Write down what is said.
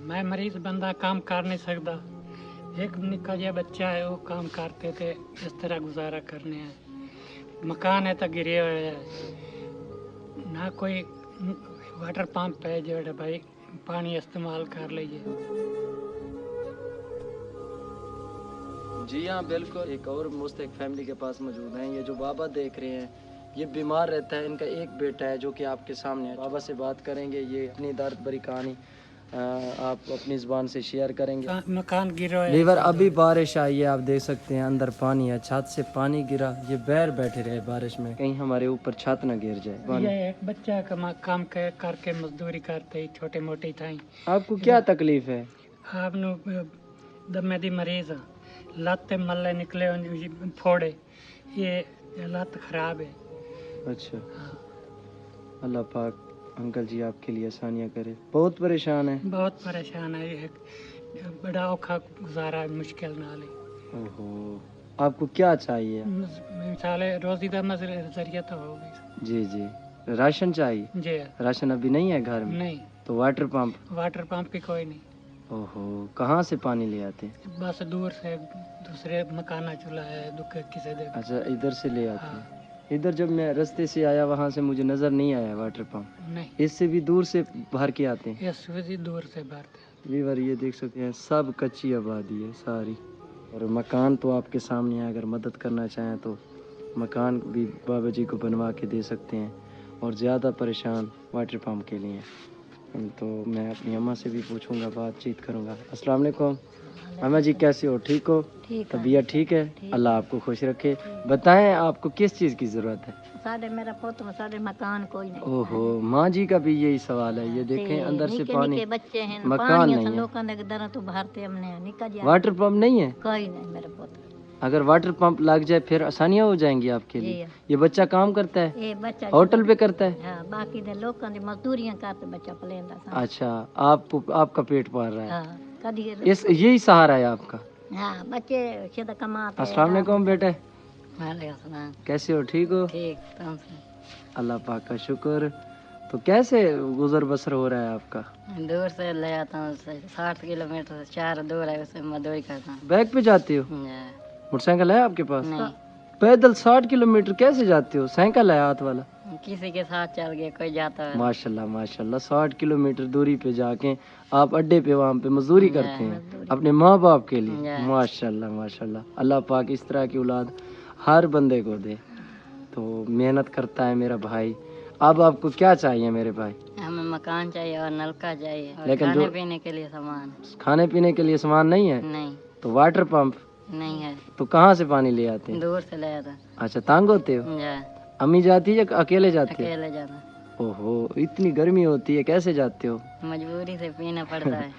मैं मरीज बंदा काम कर नहीं सकता। एक निक्का जिहा बच्चा है वो काम करते थे, इस तरह गुजारा करने हैं। मकान है तो गिरे हुए है, ना कोई वाटर पंप है जो भाई पानी इस्तेमाल कर लीजिए। जी हाँ बिल्कुल। एक और मुस्तक फैमिली के पास मौजूद हैं। ये जो बाबा देख रहे हैं ये बीमार रहता है, इनका एक बेटा है जो कि आपके सामने है। बाबा से बात करेंगे, ये अपनी दर्द भरी कहानी आप अपनी ज़ुबान से शेयर करेंगे। मकान गिरा है लीवर अभी बारिश आई है, आप देख सकते हैं अंदर पानी है, छत से पानी गिरा, ये बैर बैठे रहे बारिश में, कहीं हमारे ऊपर छत न गिर जाए। ये एक बच्चा काम करके मजदूरी करते छोटे मोटे था। आपको क्या तकलीफ है? आप दमे दी मरीज लत मल्ले निकले फोड़े, ये लत खराब है। अच्छा, अल्लाह पाक अंकल जी आपके लिए आसानियाँ करे। बहुत परेशान है? बहुत परेशान है, ये बड़ा औखा गुजारा है, मुश्किल नाल है। ओहो, आपको क्या चाहिए? मिसाल रोजी का जरिया तो होगी। जी जी, राशन चाहिए? जी। राशन अभी नहीं है घर में? नहीं। तो वाटर पंप? वाटर पंप भी कोई नहीं। ओहो, कहाँ से पानी ले आते हैं? बस दूर से, दूसरे मकाना चूल्हा है किसी दे। अच्छा, इधर से ले आते हैं। इधर जब मैं रास्ते से आया वहाँ से मुझे नजर नहीं आया वाटर पंप। नहीं, इससे भी दूर से भर के आते हैं। इससे भी दूर से भरते हैं। वीवर ये देख सकते हैं सब कच्ची आबादी है सारी, और मकान तो आपके सामने है। अगर मदद करना चाहें तो मकान भी बाबा जी को बनवा के दे सकते हैं, और ज़्यादा परेशान वाटर पंप के लिए। तो मैं अपनी अम्मा से भी पूछूंगा, बातचीत करूंगा। अस्सलाम वालेकुम अम्मा जी, कैसे हो? ठीक हो? तबीयत ठीक है? अल्लाह आपको खुश रखे। बताएं आपको किस चीज़ की ज़रूरत है? साढ़े मेरा पुत्र साढ़े मकान कोई नहीं। ओहो, माँ जी का भी यही सवाल है। ये देखें अंदर से पानी, निके बच्चे हैं, मकान नहीं है, लोगों ने दर तो भरते हमने निका जा। वाटर पंप नहीं है? कोई नहीं मेरा पुत्र। अगर वाटर पंप लग जाए फिर आसानियाँ हो जाएंगी आपके लिए। ये बच्चा काम करता है? ये बच्चा होटल पे करता है? हाँ, बाकी दे लोगों ने मजदूरियां करते बच्चा पलेंदा सा। अच्छा, आपका पेट पाल रहा है? हाँ, कदी इस यही सहारा है आपका? हाँ, बच्चे सीधा कमाते। अस्सलाम वालेकुम बेटे, वालेकुम सलाम। कैसे हो? ठीक हो? ठीक, तुम से अल्लाह पाक का शुक्र। तो कैसे गुजर बसर हो रहा है आपका? दूर से ले आता हूँ, 60 किलोमीटर से 4 दूर है, उससे मजदूरी करता हूँ। बैग पे जाते हो? मोटरसाइकिल है आपके पास? नहीं। पैदल 60 किलोमीटर कैसे जाते हो? साइकिल है हाथ वाला? किसी के साथ चल गए, कोई जाता है। माशाल्लाह माशाल्लाह, 60 किलोमीटर दूरी पे जाके आप अड्डे पे वहाँ पे मजदूरी करते हैं अपने माँ बाप के लिए। माशाल्लाह माशाल्लाह, अल्लाह पाक इस तरह की औलाद हर बंदे को दे। तो मेहनत करता है मेरा भाई। अब आपको क्या चाहिए मेरे भाई? हमें मकान चाहिए और नलका चाहिए, और लेकिन खाने पीने के लिए सामान। खाने पीने के लिए सामान नहीं है? नहीं। तो वाटर पंप नहीं है। तो कहाँ से पानी ले आते हैं? दूर से ले आता। अच्छा, तंग होते हो? अम्मी जाती है या अकेले जाते हो? अकेले जाता। ओहो, इतनी गर्मी होती है, कैसे जाते हो? मजबूरी से पीना पड़ता है।